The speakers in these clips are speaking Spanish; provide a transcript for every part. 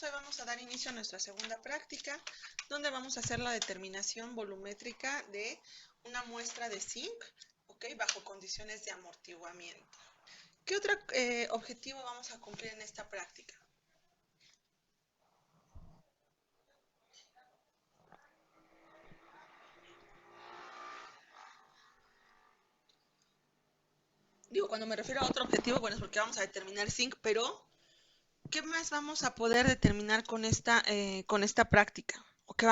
Hoy vamos a dar inicio a nuestra segunda práctica, donde vamos a hacer la determinación volumétrica de una muestra de zinc, bajo condiciones de amortiguamiento. ¿Qué otro objetivo vamos a cumplir en esta práctica? Cuando me refiero a otro objetivo, bueno, es porque vamos a determinar zinc, pero ¿qué más vamos a poder determinar con esta práctica? ¿O qué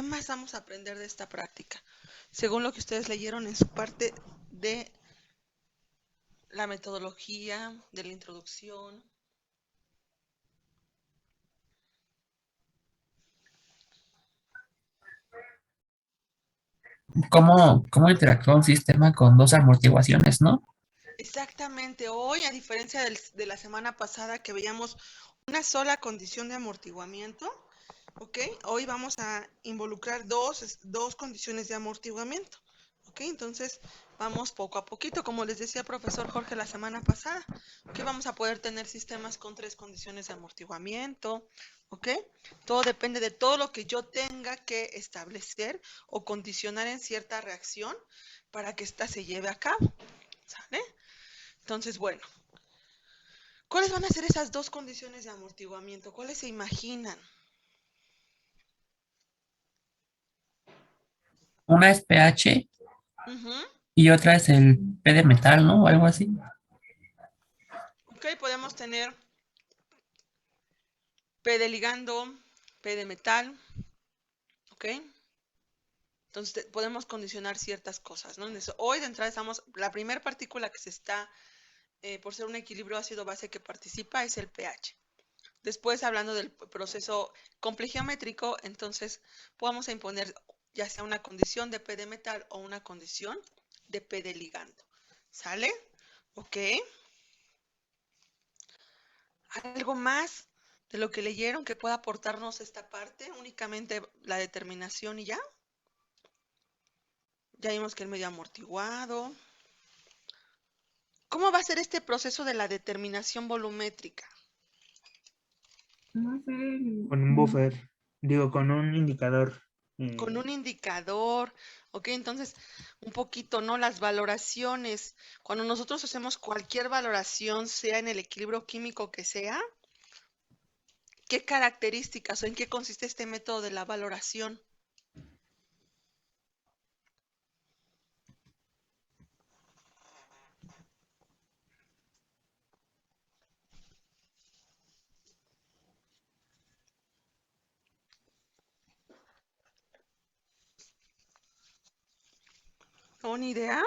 más vamos a aprender de esta práctica? Según lo que ustedes leyeron en su parte de la metodología, de la introducción. ¿Cómo interactúa un sistema con dos amortiguaciones, no? Exactamente. Hoy, a diferencia de la semana pasada que veíamos una sola condición de amortiguamiento, hoy vamos a involucrar dos condiciones de amortiguamiento. Entonces vamos poco a poquito, como les decía el profesor Jorge la semana pasada, que vamos a poder tener sistemas con 3 condiciones de amortiguamiento, todo depende de todo lo que yo tenga que establecer o condicionar en cierta reacción para que ésta se lleve a cabo, ¿sale? Entonces, bueno, ¿cuáles van a ser esas 2 condiciones de amortiguamiento? ¿Cuáles se imaginan? Una es pH y otra es el P de metal, ¿no? O algo así. Podemos tener P de ligando, P de metal, Entonces podemos condicionar ciertas cosas, ¿no? Hoy de entrada estamos, la primera partícula que se está, por ser un equilibrio ácido-base que participa, es el pH. Después, hablando del proceso complejiométrico, entonces vamos a imponer ya sea una condición de P de metal o una condición de P de ligando. ¿Sale? ¿Ok? ¿Algo más de lo que leyeron que pueda aportarnos esta parte? Únicamente la determinación y ya. Ya vimos que el medio amortiguado. ¿Cómo va a ser este proceso de la determinación volumétrica? Con un buffer, con un indicador. Con un indicador, entonces un poquito, ¿no? Las valoraciones. Cuando nosotros hacemos cualquier valoración, sea en el equilibrio químico que sea, ¿qué características o en qué consiste este método de la valoración? ¿Una idea?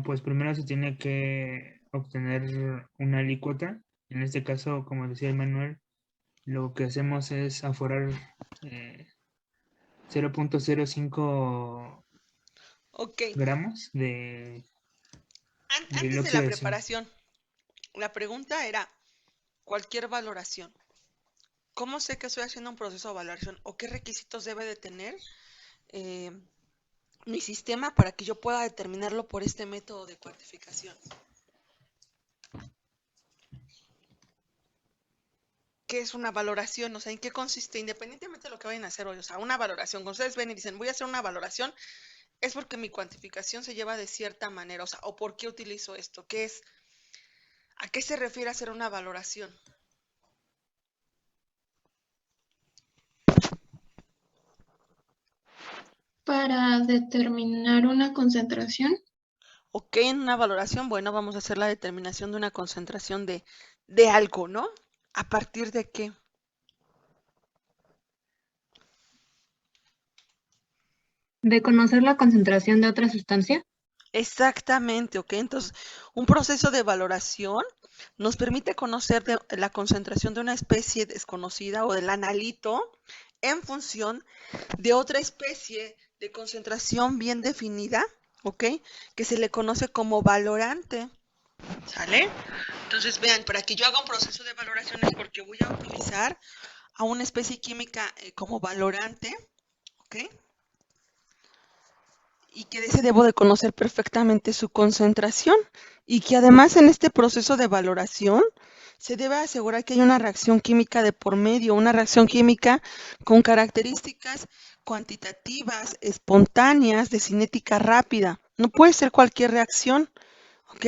Pues primero se tiene que obtener una alícuota. En este caso, como decía Emanuel, lo que hacemos es aforar 0.05 gramos de Antes de la óxido de zinc. preparación, la pregunta era cualquier valoración. ¿Cómo sé que estoy haciendo un proceso de valoración o qué requisitos debe de tener mi sistema para que yo pueda determinarlo por este método de cuantificación? ¿Qué es una valoración? O sea, ¿en qué consiste? Independientemente de lo que vayan a hacer hoy, o sea, una valoración. Cuando ustedes ven y dicen, voy a hacer una valoración, es porque mi cuantificación se lleva de cierta manera, o sea, o por qué utilizo esto, ¿qué es? ¿A qué se refiere hacer una valoración? Para determinar una concentración. En una valoración, bueno, vamos a hacer la determinación de una concentración de algo, ¿no? ¿A partir de qué? De conocer la concentración de otra sustancia. Exactamente, Entonces, un proceso de valoración nos permite conocer la concentración de una especie desconocida o del analito en función de otra especie de concentración bien definida, que se le conoce como valorante, ¿sale? Entonces, vean, para que yo haga un proceso de valoración es porque voy a utilizar a una especie química como valorante, y que de ese debo de conocer perfectamente su concentración y que además en este proceso de valoración se debe asegurar que hay una reacción química de por medio, una reacción química con características cuantitativas, espontáneas, de cinética rápida. No puede ser cualquier reacción, ¿ok?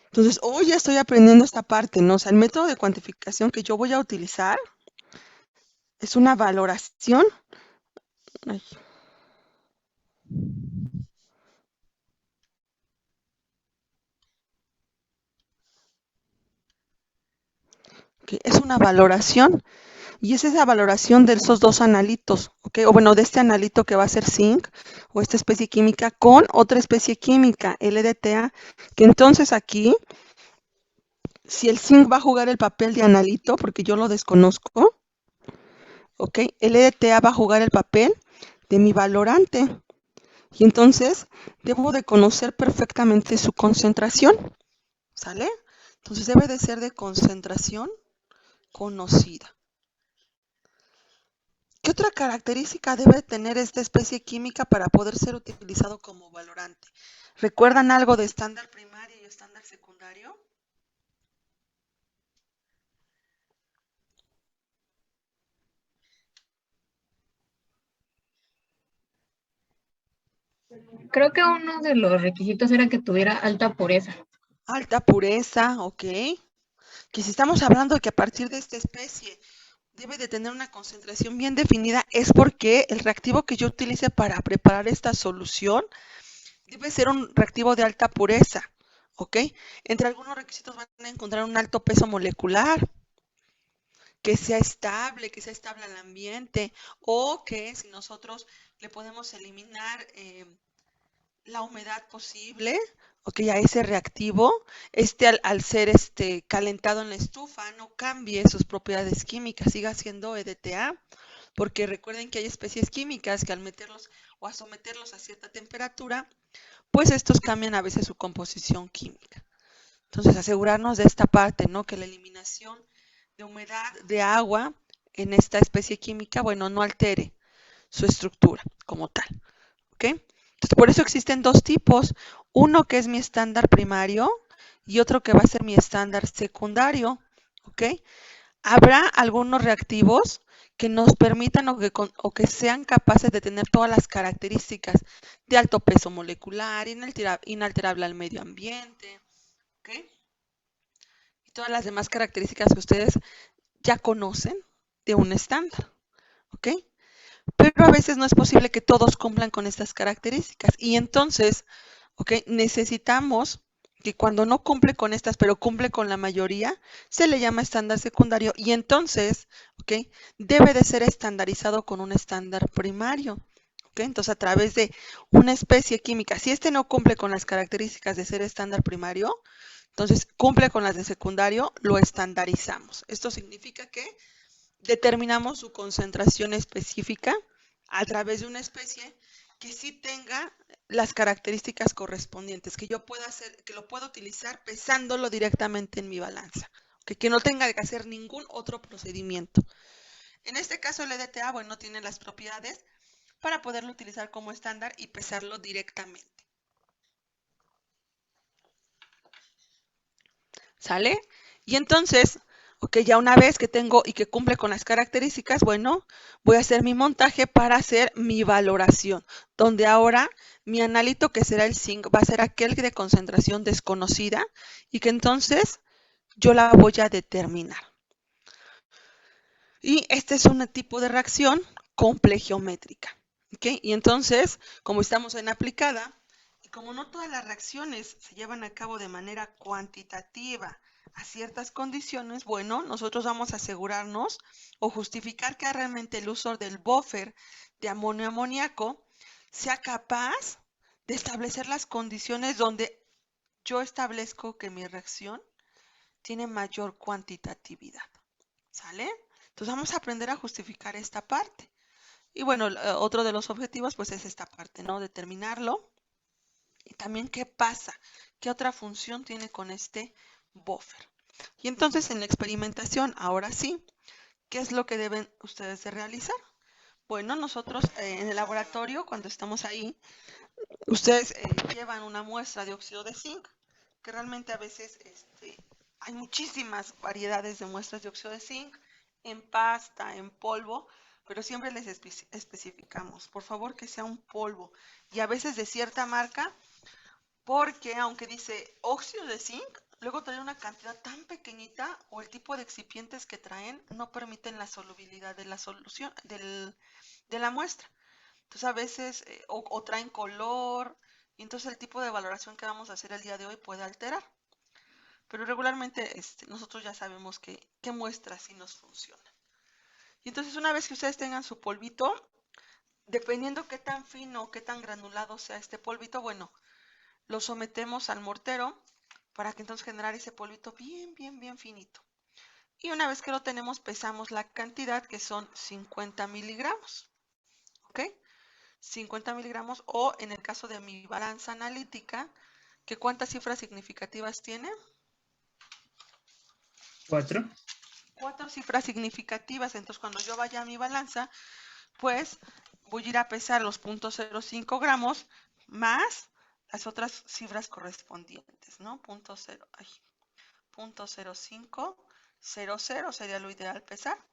Entonces, hoy ya estoy aprendiendo esta parte, ¿no? O sea, el método de cuantificación que yo voy a utilizar es una valoración. Ay. Okay, es una valoración y es esa valoración de esos dos analitos, ¿ok? O bueno, de este analito que va a ser zinc o esta especie química con otra especie química, LDTA, que entonces aquí, si el zinc va a jugar el papel de analito, porque yo lo desconozco, ¿ok? LDTA va a jugar el papel de mi valorante. Y entonces debo de conocer perfectamente su concentración, ¿sale? Entonces debe de ser de concentración conocida. ¿Qué otra característica debe tener esta especie química para poder ser utilizado como valorante? ¿Recuerdan algo de estándar primario y estándar secundario? Creo que uno de los requisitos era que tuviera alta pureza. Alta pureza, ok. Que si estamos hablando de que a partir de esta especie debe de tener una concentración bien definida, es porque el reactivo que yo utilice para preparar esta solución debe ser un reactivo de alta pureza, ¿ok? Entre algunos requisitos van a encontrar un alto peso molecular, que sea estable al ambiente, o que si nosotros le podemos eliminar la humedad posible, ok, a ese reactivo, al ser calentado en la estufa, no cambie sus propiedades químicas, siga siendo EDTA, porque recuerden que hay especies químicas que al meterlos o a someterlos a cierta temperatura, pues estos cambian a veces su composición química. Entonces, asegurarnos de esta parte, ¿no? Que la eliminación de humedad de agua en esta especie química, bueno, no altere su estructura como tal, ¿ok? Entonces, por eso existen dos tipos, uno que es mi estándar primario y otro que va a ser mi estándar secundario, ¿ok? Habrá algunos reactivos que nos permitan o que sean capaces de tener todas las características de alto peso molecular, inalterable al medio ambiente, ¿ok? Y todas las demás características que ustedes ya conocen de un estándar, ¿ok? Pero a veces no es posible que todos cumplan con estas características y entonces, ¿ok? Necesitamos que cuando no cumple con estas, pero cumple con la mayoría, se le llama estándar secundario y entonces, ¿ok? Debe de ser estandarizado con un estándar primario, ¿ok? Entonces, a través de una especie química, si este no cumple con las características de ser estándar primario, entonces cumple con las de secundario, lo estandarizamos. Esto significa que determinamos su concentración específica a través de una especie que sí tenga las características correspondientes, que yo pueda hacer, que lo pueda utilizar pesándolo directamente en mi balanza, que no tenga que hacer ningún otro procedimiento. En este caso el EDTA, bueno, tiene las propiedades para poderlo utilizar como estándar y pesarlo directamente. ¿Sale? Y entonces, ok, ya una vez que tengo y que cumple con las características, bueno, voy a hacer mi montaje para hacer mi valoración, donde ahora mi analito, que será el zinc, va a ser aquel de concentración desconocida y que entonces yo la voy a determinar. Y este es un tipo de reacción complejométrica, ¿ok? Y entonces, como estamos en aplicada, y como no todas las reacciones se llevan a cabo de manera cuantitativa a ciertas condiciones, bueno, nosotros vamos a asegurarnos o justificar que realmente el uso del buffer de amonio amoníaco sea capaz de establecer las condiciones donde yo establezco que mi reacción tiene mayor cuantitatividad. ¿Sale? Entonces vamos a aprender a justificar esta parte. Y bueno, otro de los objetivos pues es esta parte, ¿no? Determinarlo. Y también qué pasa, qué otra función tiene con este buffer. Y entonces en la experimentación, ahora sí, ¿qué es lo que deben ustedes de realizar? Bueno, nosotros en el laboratorio, cuando estamos ahí, ustedes llevan una muestra de óxido de zinc, que realmente a veces Hay muchísimas variedades de muestras de óxido de zinc, en pasta, en polvo, pero siempre les especificamos, por favor que sea un polvo y a veces de cierta marca, porque aunque dice óxido de zinc, luego trae una cantidad tan pequeñita o el tipo de excipientes que traen no permiten la solubilidad de la solución de la muestra. Entonces a veces o traen color y entonces el tipo de valoración que vamos a hacer el día de hoy puede alterar. Pero regularmente nosotros ya sabemos qué muestras sí nos funcionan. Y entonces una vez que ustedes tengan su polvito, dependiendo qué tan fino, qué tan granulado sea este polvito, bueno, lo sometemos al mortero para que entonces generar ese polvito bien, bien, bien finito. Y una vez que lo tenemos, pesamos la cantidad que son 50 miligramos. ¿Ok? 50 miligramos o en el caso de mi balanza analítica, que ¿cuántas cifras significativas tiene? 4. 4 cifras significativas. Entonces cuando yo vaya a mi balanza, pues voy a ir a pesar los 0.05 gramos más las otras cifras correspondientes, ¿no? 0.0500 sería lo ideal pesar,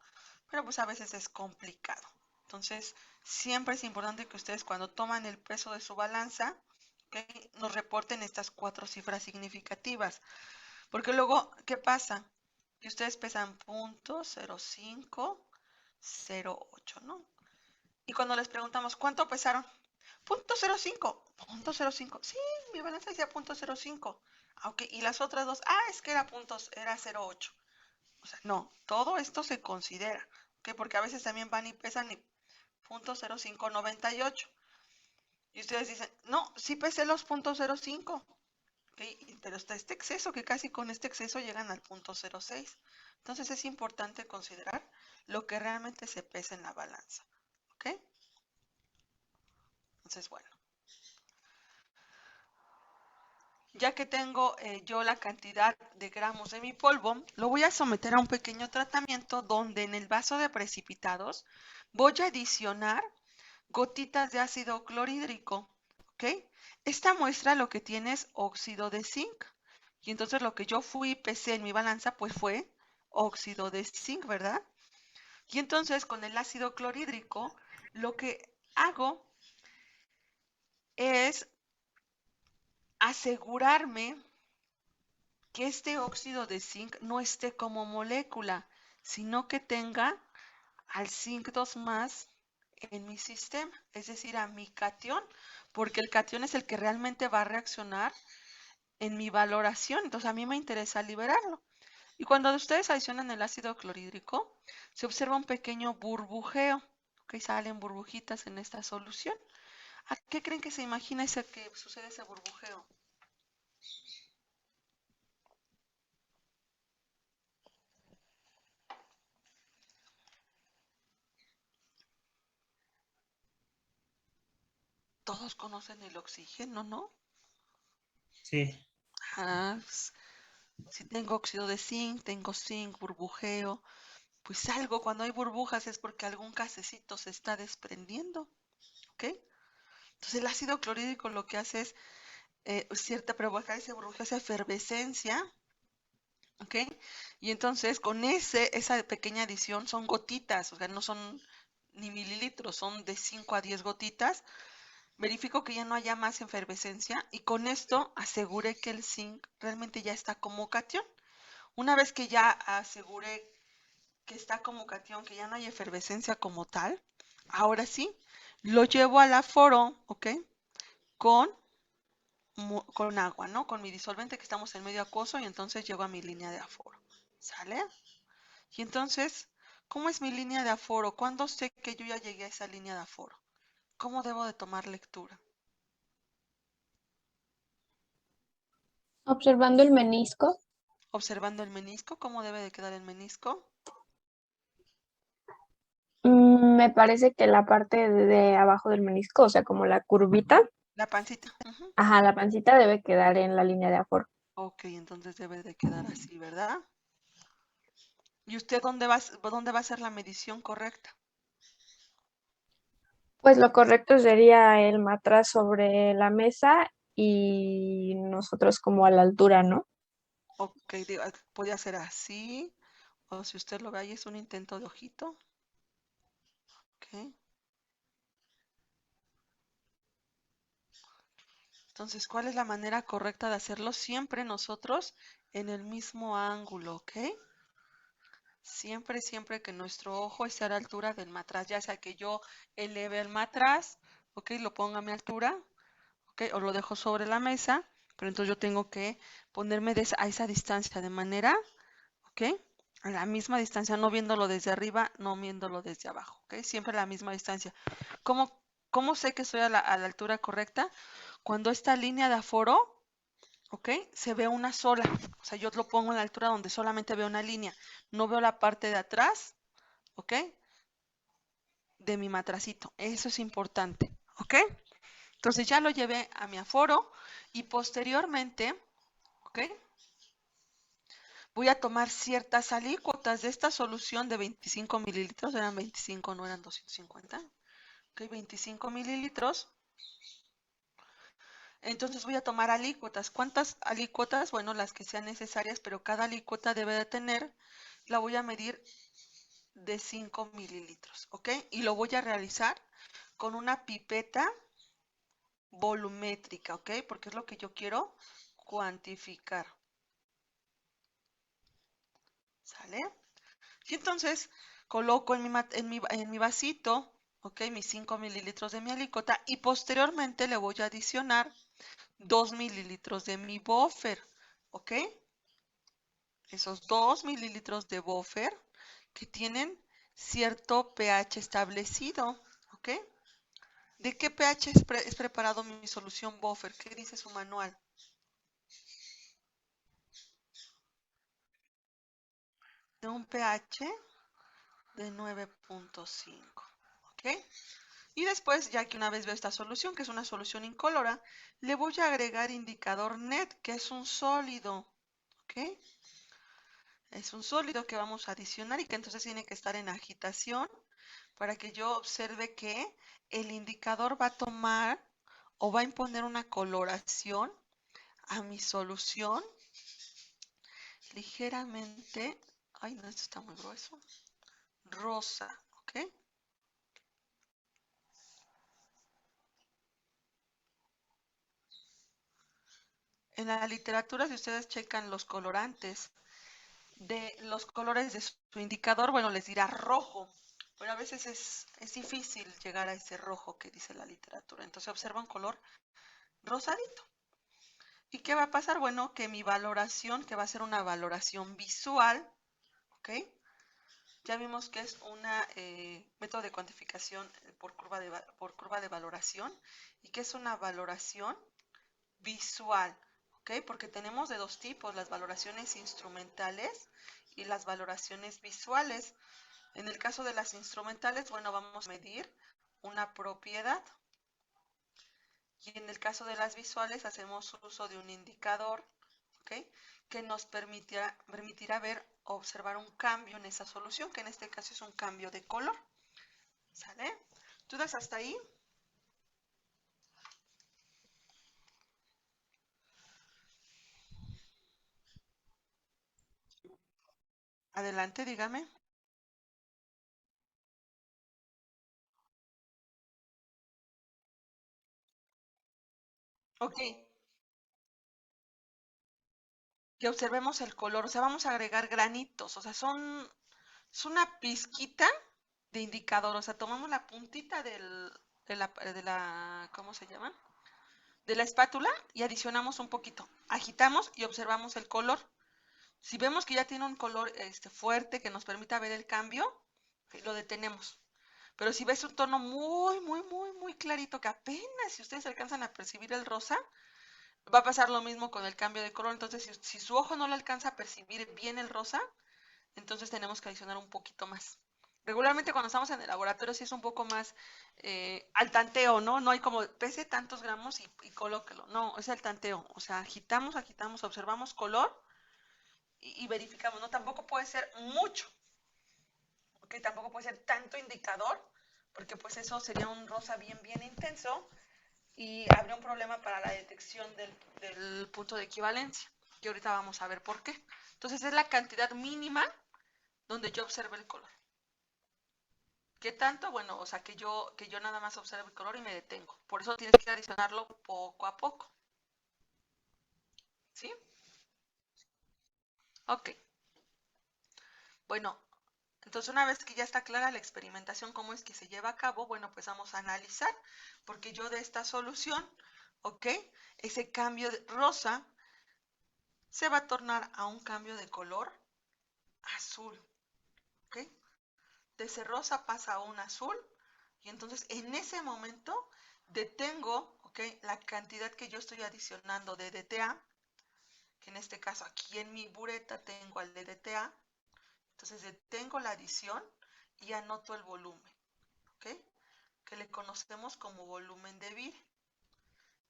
pero pues a veces es complicado. Entonces, siempre es importante que ustedes cuando toman el peso de su balanza, ¿okay?, nos reporten estas 4 cifras significativas. Porque luego, ¿qué pasa? Que ustedes pesan 0.0508, ¿no? Y cuando les preguntamos, ¿cuánto pesaron? 0.05. 0.05. Sí, mi balanza decía 0.05. Ok, y las otras dos, es que era 0.08. O sea, no, todo esto se considera, ¿ok? Porque a veces también van y pesan y 0.0598. Y ustedes dicen, no, sí pesé los 0.05. ¿Okay? Pero está este exceso, que casi con este exceso llegan al 0.06. Entonces es importante considerar lo que realmente se pesa en la balanza. ¿Ok? Entonces, bueno, ya que tengo yo la cantidad de gramos de mi polvo, lo voy a someter a un pequeño tratamiento donde en el vaso de precipitados voy a adicionar gotitas de ácido clorhídrico. ¿Ok? Esta muestra lo que tiene es óxido de zinc. Y entonces lo que yo fui y pesé en mi balanza pues fue óxido de zinc, ¿verdad? Y entonces con el ácido clorhídrico lo que hago es asegurarme que este óxido de zinc no esté como molécula, sino que tenga al zinc 2 más en mi sistema, es decir, a mi catión, porque el catión es el que realmente va a reaccionar en mi valoración, entonces a mí me interesa liberarlo. Y cuando ustedes adicionan el ácido clorhídrico, se observa un pequeño burbujeo, que salen burbujitas en esta solución. ¿A qué creen que se imagina ese que sucede ese burbujeo? Todos conocen el oxígeno, ¿no? Sí. Si tengo óxido de zinc, tengo zinc, burbujeo, pues algo, cuando hay burbujas es porque algún gasecito se está desprendiendo, ¿ok? Entonces el ácido clorhídrico lo que hace es provocar ese burbujeo, esa efervescencia, ¿ok? Y entonces con esa pequeña adición son gotitas, o sea, no son ni mililitros, son de 5 a 10 gotitas. Verifico que ya no haya más efervescencia y con esto aseguré que el zinc realmente ya está como catión. Una vez que ya aseguré que está como catión, que ya no hay efervescencia como tal, ahora sí, lo llevo al aforo, ¿ok? Con, con agua, ¿no? Con mi disolvente que estamos en medio acuoso y entonces llego a mi línea de aforo, ¿sale? Y entonces, ¿cómo es mi línea de aforo? ¿Cuándo sé que yo ya llegué a esa línea de aforo? ¿Cómo debo de tomar lectura? Observando el menisco. Observando el menisco, ¿cómo debe de quedar el menisco? Me parece que la parte de abajo del menisco, o sea, como la curvita, La pancita. Ujú. ajá, la pancita debe quedar en la línea de aforo. Ok, entonces debe de quedar así, ¿verdad? ¿Y usted dónde va a hacer la medición correcta? Pues lo correcto sería el matraz sobre la mesa y nosotros como a la altura, ¿no? Ok, podría ser así. O si usted lo ve ahí, es un intento de ojito. Ok. Entonces, ¿cuál es la manera correcta de hacerlo? Siempre nosotros en el mismo ángulo, ¿ok? Siempre, siempre que nuestro ojo esté a la altura del matraz, ya sea que yo eleve el matraz, ¿ok? Lo ponga a mi altura, ¿ok? O lo dejo sobre la mesa, pero entonces yo tengo que ponerme a esa distancia de manera, ¿ok? A la misma distancia, no viéndolo desde arriba, no viéndolo desde abajo, ¿ok? Siempre a la misma distancia. ¿Cómo, cómo sé que estoy a la altura correcta? Cuando esta línea de aforo, ¿ok? Se ve una sola. O sea, yo lo pongo en la altura donde solamente veo una línea. No veo la parte de atrás, ¿ok? De mi matracito. Eso es importante, ¿ok? Entonces ya lo llevé a mi aforo y posteriormente, ¿ok? Voy a tomar ciertas alícuotas de esta solución de 25 mililitros. Eran 25, no eran 250. Ok, 25 mililitros. Entonces voy a tomar alícuotas. ¿Cuántas alícuotas? Bueno, las que sean necesarias, pero cada alícuota debe de tener, la voy a medir de 5 mililitros, ¿ok? Y lo voy a realizar con una pipeta volumétrica, ¿ok? Porque es lo que yo quiero cuantificar. ¿Sale? Y entonces coloco en mi vasito, ¿ok? Mis 5 mililitros de mi alícuota y posteriormente le voy a adicionar 2 mililitros de mi buffer, ¿ok? Esos 2 mililitros de buffer que tienen cierto pH establecido, ¿ok? ¿De qué pH es preparado mi solución buffer? ¿Qué dice su manual? De un pH de 9.5, ¿ok? Y después, ya que una vez veo esta solución, que es una solución incolora, le voy a agregar indicador NET, que es un sólido, ¿ok? Es un sólido que vamos a adicionar y que entonces tiene que estar en agitación para que yo observe que el indicador va a tomar o va a imponer una coloración a mi solución ligeramente, ay no, esto está muy grueso, rosa, ¿ok? En la literatura, si ustedes checan los colorantes de los colores de su indicador, bueno, les dirá rojo, pero a veces es difícil llegar a ese rojo que dice la literatura. Entonces observa un color rosadito. ¿Y qué va a pasar? Bueno, que mi valoración, que va a ser una valoración visual, ¿ok? Ya vimos que es un método de cuantificación por curva de valoración y que es una valoración visual, ¿ok? Porque tenemos de dos tipos, las valoraciones instrumentales y las valoraciones visuales. En el caso de las instrumentales, bueno, vamos a medir una propiedad. Y en el caso de las visuales, hacemos uso de un indicador, ¿ok? Que nos permitirá ver o observar un cambio en esa solución, que en este caso es un cambio de color. ¿Sale? ¿Dudas hasta ahí? Adelante, dígame. Ok, que observemos el color, o sea, vamos a agregar granitos, o sea, es una pizquita de indicador, o sea, tomamos la puntita ¿cómo se llama? De la espátula y adicionamos un poquito, agitamos y observamos el color. Si vemos que ya tiene un color fuerte que nos permita ver el cambio, lo detenemos. Pero si ves un tono muy, muy, muy, muy clarito, que apenas si ustedes alcanzan a percibir el rosa, va a pasar lo mismo con el cambio de color. Entonces, si su ojo no le alcanza a percibir bien el rosa, entonces tenemos que adicionar un poquito más. Regularmente cuando estamos en el laboratorio sí es un poco más al tanteo, ¿no? No hay como pese tantos gramos y colóquelo. No, es al tanteo. O sea, agitamos, agitamos, observamos color y verificamos. No, tampoco puede ser mucho. ¿Ok? Tampoco puede ser tanto indicador, porque pues eso sería un rosa bien, bien intenso y habría un problema para la detección del punto de equivalencia. ¿Ok? que ahorita vamos a ver por qué. Entonces es la cantidad mínima donde yo observo el color. ¿Qué tanto? Bueno, o sea, que yo nada más observo el color y me detengo. Por eso tienes que adicionarlo poco a poco. ¿Sí? Ok. Bueno, entonces una vez que ya está clara la experimentación, cómo es que se lleva a cabo, bueno, pues vamos a analizar, porque yo de esta solución, ok, ese cambio de rosa se va a tornar a un cambio de color azul, ok. De ese rosa pasa a un azul, y entonces en ese momento detengo, ok, la cantidad que yo estoy adicionando de DTA, que en este caso aquí en mi bureta tengo al de DTA, entonces detengo la adición y anoto el volumen, ¿ok? Que le conocemos como volumen de Vire.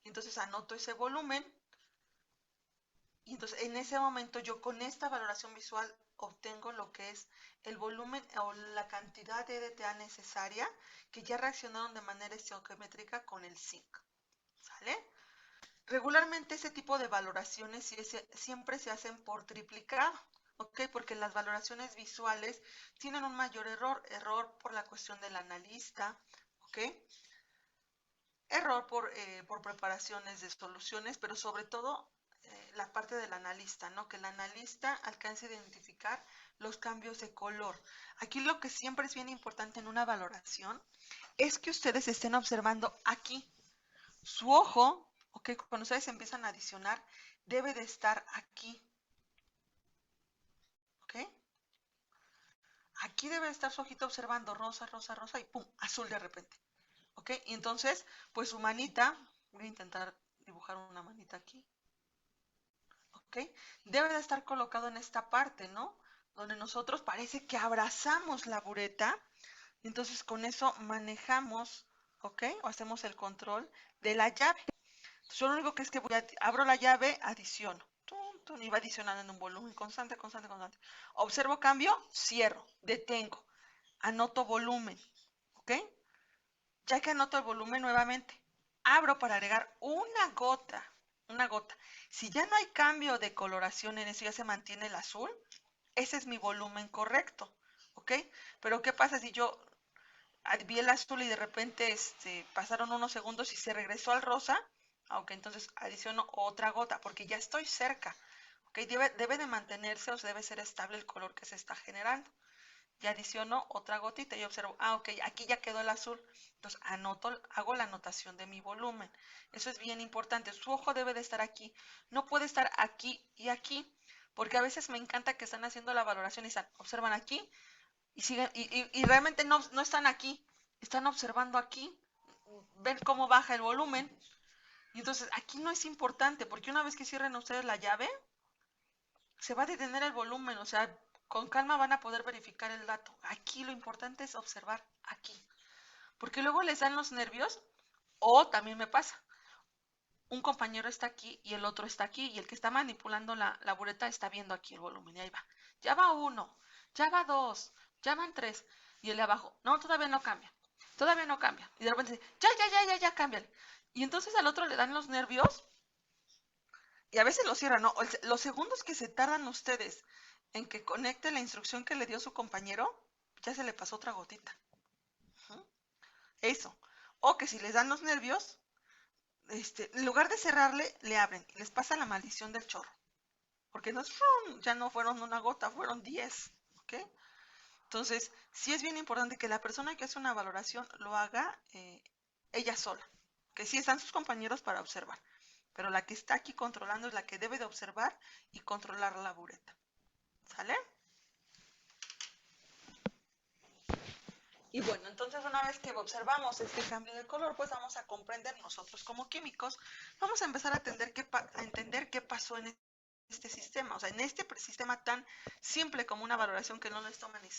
Entonces anoto ese volumen y entonces en ese momento yo con esta valoración visual obtengo lo que es el volumen o la cantidad de DTA necesaria que ya reaccionaron de manera estequiométrica con el zinc, ¿sale? Regularmente ese tipo de valoraciones siempre se hacen por triplicado, ¿ok? Porque las valoraciones visuales tienen un mayor error por la cuestión del analista, ¿ok? Error por preparaciones de soluciones, pero sobre todo la parte del analista, ¿no? Que el analista alcance a identificar los cambios de color. Aquí lo que siempre es bien importante en una valoración es que ustedes estén observando aquí. Su ojo, ok, cuando ustedes empiezan a adicionar, debe de estar aquí, ok. Aquí debe de estar su ojito observando rosa, rosa, rosa y pum, azul de repente, ok. Y entonces, pues su manita, voy a intentar dibujar una manita aquí, ok. Debe de estar colocado en esta parte, ¿no? Donde nosotros parece que abrazamos la bureta. Entonces con eso manejamos, ok, o hacemos el control de la llave. Yo lo único que es que abro la llave, adiciono. Tum, tum, y va adicionando en un volumen constante, constante, constante. Observo cambio, cierro, detengo. Anoto volumen, ¿ok? Ya que anoto el volumen nuevamente, abro para agregar una gota, una gota. Si ya no hay cambio de coloración en eso, ya se mantiene el azul, ese es mi volumen correcto, ¿ok? Pero ¿qué pasa si yo vi el azul y de repente pasaron unos segundos y se regresó al rosa? Aunque entonces adiciono otra gota porque ya estoy cerca, ¿ok? Debe de mantenerse o debe ser estable el color que se está generando. Y adiciono otra gotita y observo, ok, aquí ya quedó el azul. Entonces hago la anotación de mi volumen. Eso es bien importante. Su ojo debe de estar aquí. No puede estar aquí y aquí, porque a veces me encanta que están haciendo la valoración y observan aquí y siguen y realmente no están aquí, están observando aquí. Ven cómo baja el volumen. Y entonces aquí no es importante, porque una vez que cierren ustedes la llave, se va a detener el volumen, o sea, con calma van a poder verificar el dato. Aquí lo importante es observar aquí, porque luego les dan los nervios, o también me pasa, un compañero está aquí y el otro está aquí, y el que está manipulando la bureta está viendo aquí el volumen, y ahí va. Ya va 1, ya va 2, ya van 3, y el de abajo, no, todavía no cambia, y de repente dice, ya, cámbiale. Y entonces al otro le dan los nervios, y a veces lo cierran, ¿no? Los segundos que se tardan ustedes en que conecte la instrucción que le dio su compañero, ya se le pasó otra gotita. Eso. O que si les dan los nervios, en lugar de cerrarle, le abren y les pasa la maldición del chorro. Porque ya no fueron una gota, fueron 10. ¿Ok? Entonces, sí es bien importante que la persona que hace una valoración lo haga ella sola. Que sí están sus compañeros para observar. Pero la que está aquí controlando es la que debe de observar y controlar la bureta. ¿Sale? Y bueno, entonces una vez que observamos este cambio de color, pues vamos a comprender nosotros como químicos, vamos a empezar a entender qué pasó en este sistema, o sea, en este sistema tan simple como una valoración que no les toma ni